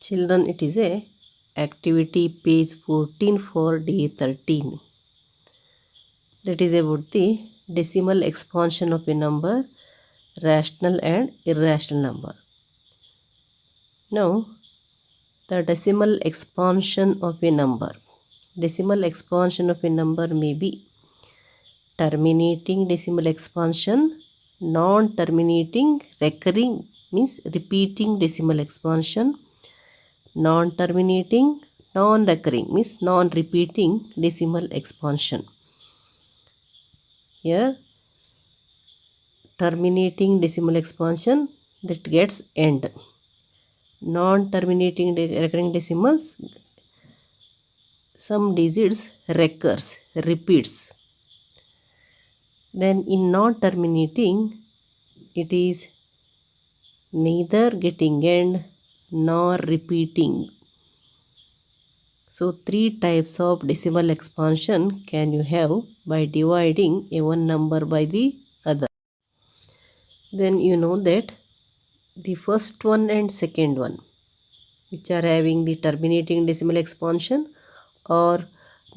Children, it is a activity page 14 for day 13. That is about the decimal expansion of a number, rational and irrational number. Now, the decimal expansion of a number. Decimal expansion of a number may be terminating decimal expansion, non-terminating, recurring means repeating decimal expansion, non-terminating, non-recurring means non-repeating decimal expansion. Here, terminating decimal expansion, that gets end. Non-terminating recurring decimals, some digits recurs, repeats. Then in non-terminating, it is neither getting end nor repeating. So 3 types of decimal expansion can you have by dividing a one number by the other. Then you know that the first one and second one, which are having the terminating decimal expansion or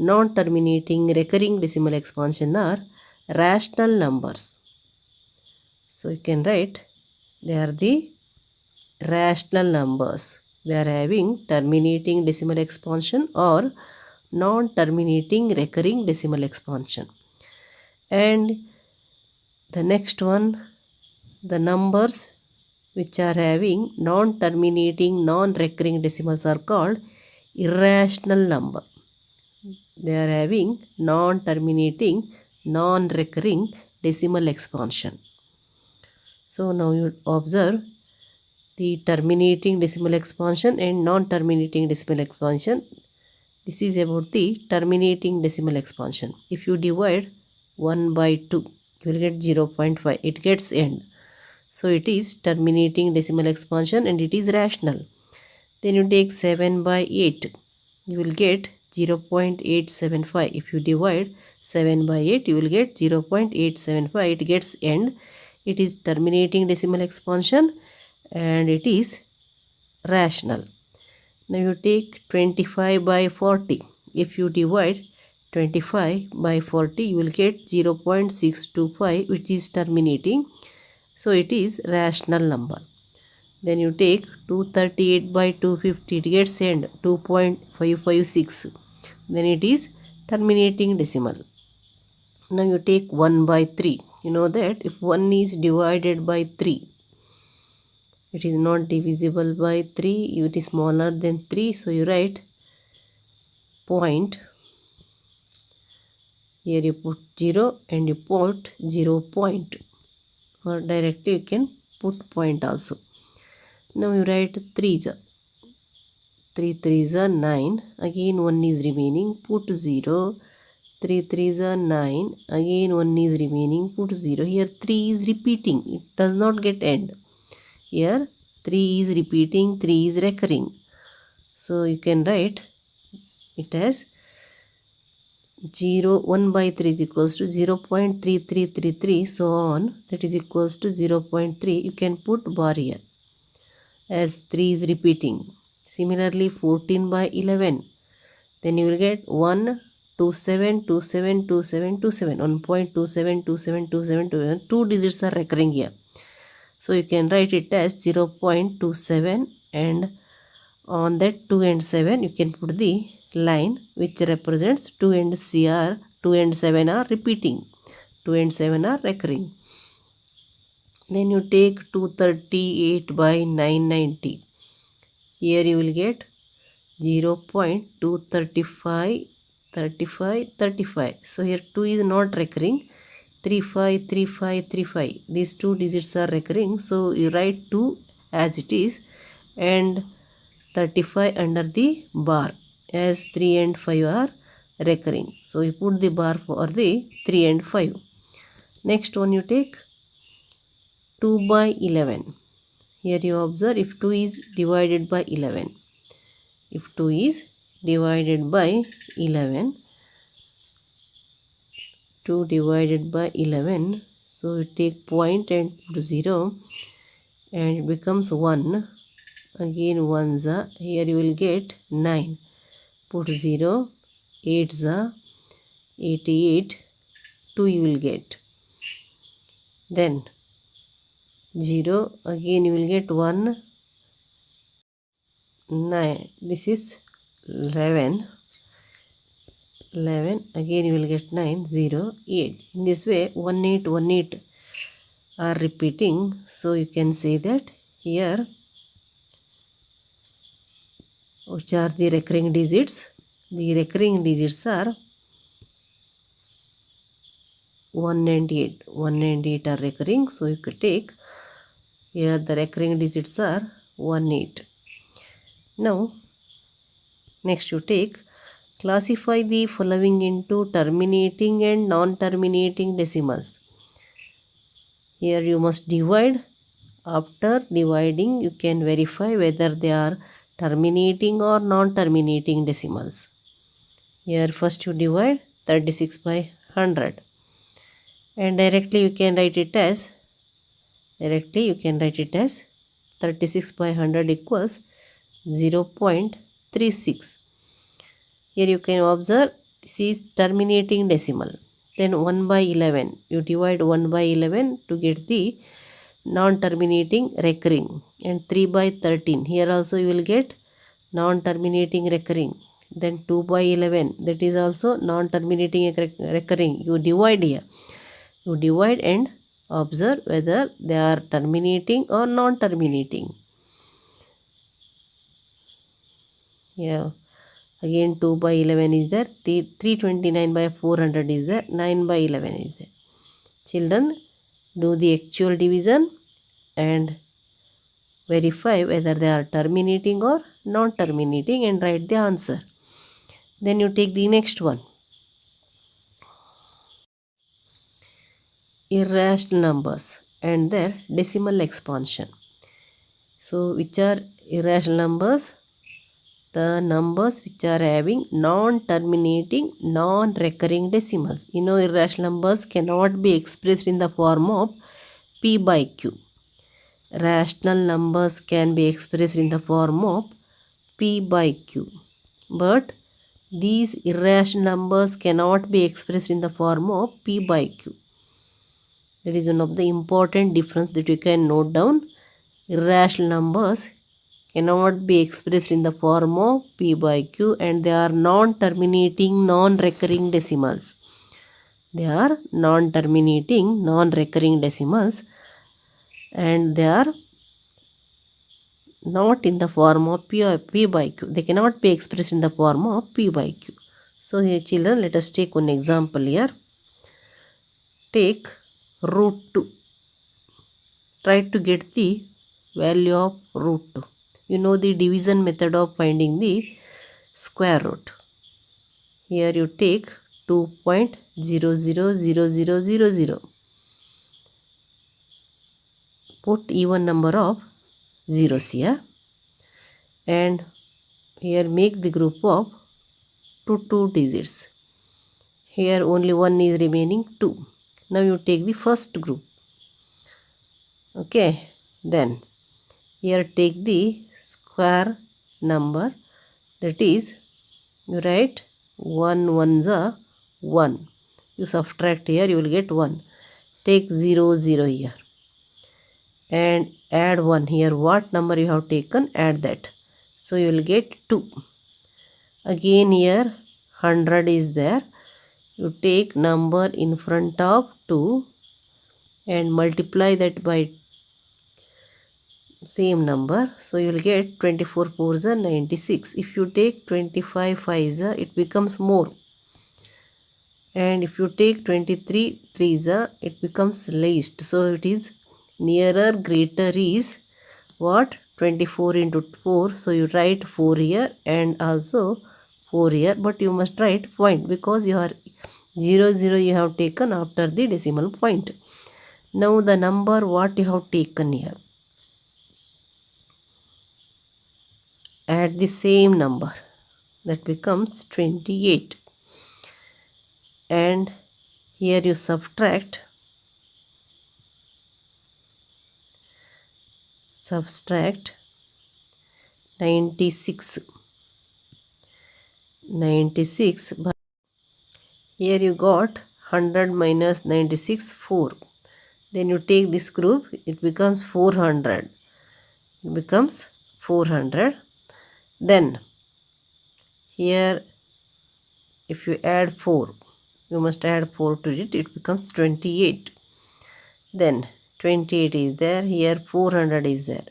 non-terminating recurring decimal expansion, are rational numbers. So you can write they are the rational numbers. They are having terminating decimal expansion or non-terminating recurring decimal expansion. And the next one, the numbers which are having non-terminating, non-recurring decimals are called irrational number. They are having non-terminating, non-recurring decimal expansion. So now you observe the terminating decimal expansion and non-terminating decimal expansion. This is about the terminating decimal expansion. If you divide 1 by 2, you will get 0.5. It gets end. So it is terminating decimal expansion and it is rational. Then you take 7 by 8. You will get 0.875. If you divide 7 by 8, you will get 0.875. It gets end. It is terminating decimal expansion and it is rational. Now you take 25 by 40. If you divide 25 by 40, you will get 0.625, which is terminating. So it is rational number. Then you take 238 by 250, it gets end 2.556. Then it is terminating decimal. Now you take 1 by 3. You know that if 1 is divided by 3, it is not divisible by 3, it is smaller than 3. So you write point. Here you put 0 and you put 0 point. Or directly you can put point also. Now you write 3 3 are 9. Again 1 is remaining. Put 0. 3 3 are 9. Again 1 is remaining. Put 0. Here 3 is repeating. It does not get end. Here 3 is repeating. 3 is recurring. So you can write it as 1 by 3 is equals to 0.3333, so on, that is equals to 0.3. You can put bar here as 3 is repeating. Similarly 14 by 11, then you will get 1.27272727, 1.27272727, 2 digits are recurring here. So you can write it as 0.27, and on that 2 and 7 you can put the line which represents 2 and 7 are repeating, 2 and 7 are recurring. Then you take 238 by 990. Here you will get 0.235. So here 2 is not recurring. 35. These 2 digits are recurring. So you write 2 as it is and 35 under the bar, as 3 and 5 are recurring. So you put the bar for the 3 and 5. Next one you take 2 by 11. Here you observe if 2 is divided by 11. If 2 is divided by 11, 2 divided by 11, so you take point and put 0 and it becomes 1. again 1s are, here you will get 9. Put 0, 8s are 88, 2 you will get. Then 0, again you will get 1, 9, this is 11, 11, again you will get 9, 0, 8. In this way 1, 8, 1, 8 are repeating. So you can say that here which are the recurring digits. The recurring digits are 1 and 8. 1 and 8 are recurring. So you could take here the recurring digits are 1, 8. Now next you take classify the following into terminating and non-terminating decimals. Here you must divide. After dividing you can verify whether they are terminating or non-terminating decimals. Here first you divide 36 by 100 and directly you can write it as 36 by 100 equals 0.36. Here you can observe this is terminating decimal. Then 1 by 11. You divide 1 by 11 to get the non-terminating recurring, and 3 by 13. Here also you will get non-terminating recurring. Then 2 by 11, that is also non-terminating recurring. You divide here. You divide and observe whether they are terminating or non-terminating. Yeah. Again 2 by 11 is there, 329 by 400 is there, 9 by 11 is there. Children, do the actual division and verify whether they are terminating or non-terminating and write the answer. Then you take the next one. Irrational numbers and their decimal expansion. So which are irrational numbers? The numbers which are having non-terminating, non-recurring decimals. You know, irrational numbers cannot be expressed in the form of P by Q. Rational numbers can be expressed in the form of P by Q. But these irrational numbers cannot be expressed in the form of P by Q. That is one of the important difference that you can note down. Irrational numbers cannot be expressed in the form of P by Q and they are non-terminating, non-recurring decimals. They are non-terminating, non-recurring decimals and they are not in the form of P by Q. They cannot be expressed in the form of P by Q. So here children, let us take one example here. Take root 2. Try to get the value of root 2. You know the division method of finding the square root. Here you take 2.000000. Put even number of zeros here. And here make the group of 2 digits. Here only one is remaining, 2. Now you take the first group. Okay. Then here take the square number, that is you write 1 ones are 1. You subtract here, you will get 1. Take 0 0 here and add 1 here. What number you have taken, add that. So you will get 2. Again here 100 is there. You take number in front of 2 and multiply that by same number. So you will get 24 4s are 96. If you take 25 5s are, it becomes more. And if you take 23 3s are, it becomes least. So it is nearer, greater is what? 24 into 4. So you write 4 here and also 4 here. But you must write point because you are 0 0 you have taken after the decimal point. Now the number what you have taken here, add the same number, that becomes 28 and here you subtract 28 96. 96. Here you got 100 minus 96, 4. Then you take this group, it becomes 400. It becomes 400. Then here if you add 4, you must add 4 to it, it becomes 28. Then 28 is there, here 400 is there.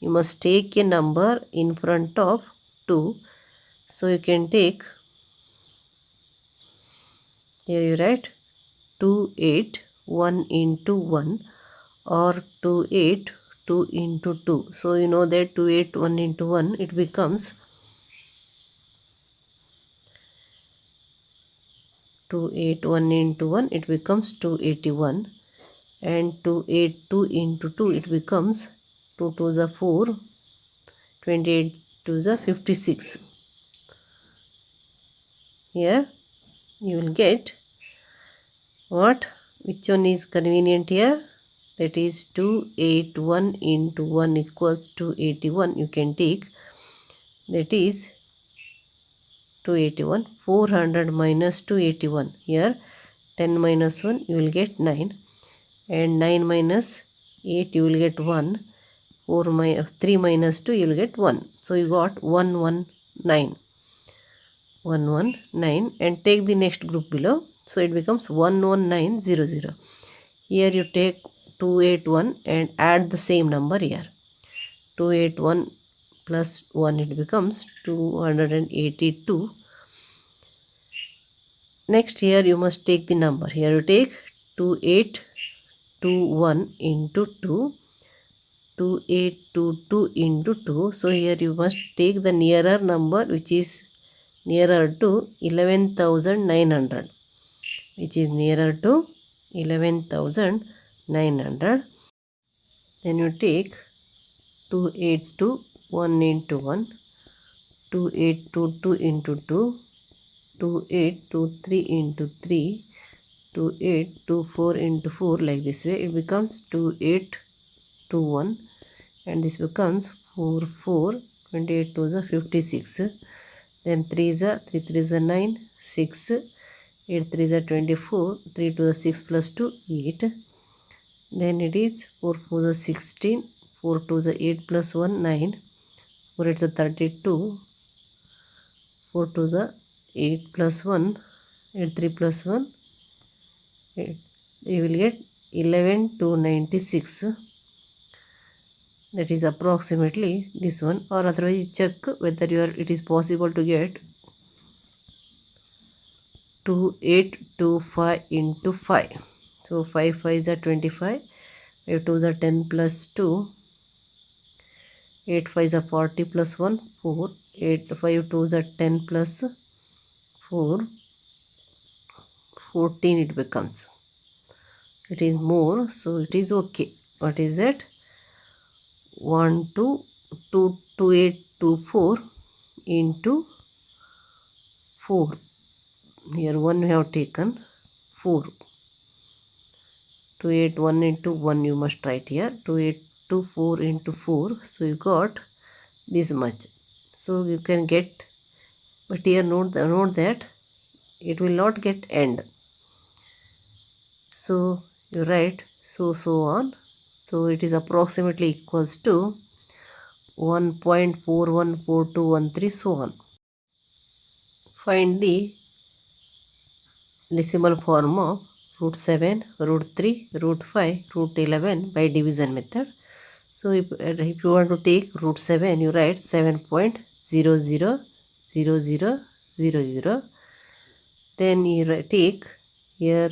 You must take a number in front of 2. So you can take, here you write 281 into 1 or 282 into 2. So you know that 281 into 1, it becomes 281 into 1, it becomes 281. And 282 into 2, it becomes 2 to the 4, 28 to the 56. Here you will get what? Which one is convenient here? That is 281 into 1 equals 281. You can take, that is 281. 400 minus 281. Here 10 minus 1, you will get 9. And 9 minus 8, you will get 1. 3 minus 2, you will get 1. So you got 119. 119. And take the next group below. So it becomes 11900. Here you take 281 and add the same number here. 281 plus 1, it becomes 282. Next here you must take the number. Here you take 2821 into 2. 2822 into 2. So here you must take the nearer number, which is nearer to 11,900. Which is nearer to 11,900. Then you take 2821 into 1. 2822 into 2. 2823 into 3. 2824 into 4, like this way. It becomes 2821. And this becomes 44. 28 to the 56. Then 3 is a 3 3 is a 9. 6. 8 3 is a 24. 3 to the 6 plus 2, 8. Then it is 4 4 is a 16. 4 2 is a 8 plus 1, 9. 4 8 is a 32. 4 2 is a 8 plus 1. 8 3 plus 1. 8. You will get 11,296. That is approximately this one. Or otherwise check whether it is possible to get 2825 into 5. So 5 5 is a 25. 5 2 is a 10 plus 2. 8 5 is a 40 plus 1, 4. 8 5 2 is a 10 plus 4. 14 it becomes. It is more, so it is okay. What is that? 2824 into 4. Here 1 we have taken, 4. 281 into 1 you must write here. 2824 into 4. So you got this much. So you can get, but here note that it will not get end. So you write so on. So it is approximately equals to 1.414213, so on. Find the decimal form of root 7, root 3, root 5, root 11 by division method. So if you want to take root 7, you write 7.000000. Then you take here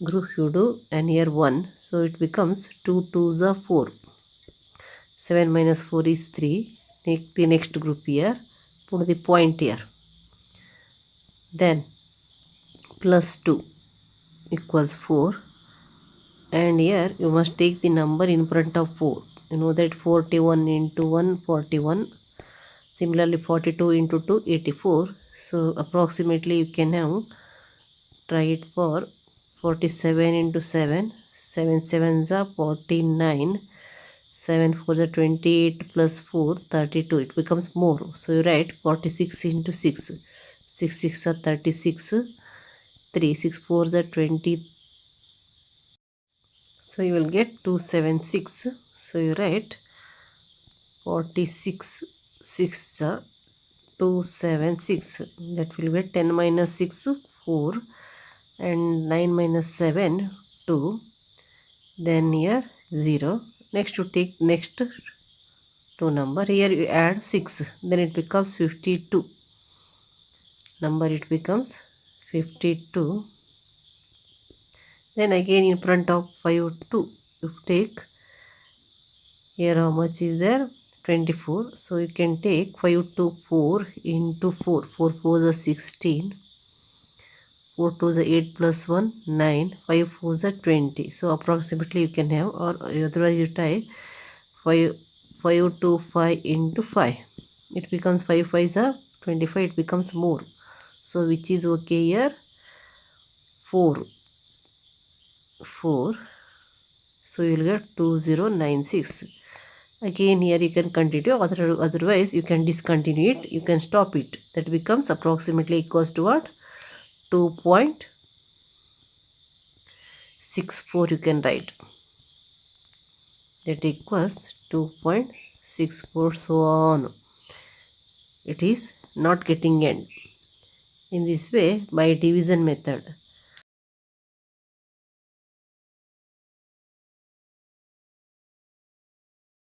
group you do, and here 1. So it becomes 2 2s are 4. 7 minus 4 is 3. Take the next group here. Put the point here. Then plus 2 equals 4. And here you must take the number in front of 4. You know that 41 into 1, 41. Similarly 42 into 2, 84. So approximately you can have try it for 47 into 7. 7 7s are 49. 7 4 is 28 plus 4 32. It becomes more. So you write 46 into 6. 6 6 are 36. 3 6 4 is 20. So you will get 276. So you write 46 6 are 276. That will get 10 minus 6 4 and 9 minus 7 2. Then here 0. Next you take next two number. Here you add 6. Then it becomes 52. Number it becomes 52. Then again in front of 5 2 you take. Here how much is there? 24. So you can take 5 to 4 into 4. 4 4 is 16. 4 2 is 8 plus 1 9. 5 4 is 20. So approximately you can have, or otherwise you type 5 to 5 into 5. It becomes 5 5 is 25. It becomes more. So which is okay here? 4. So you will get 2096. Again here you can continue, otherwise you can discontinue it, you can stop it. That becomes approximately equals to what? 2.64 you can write. That equals 2.64, so on. It is not getting end. In this way, by division method,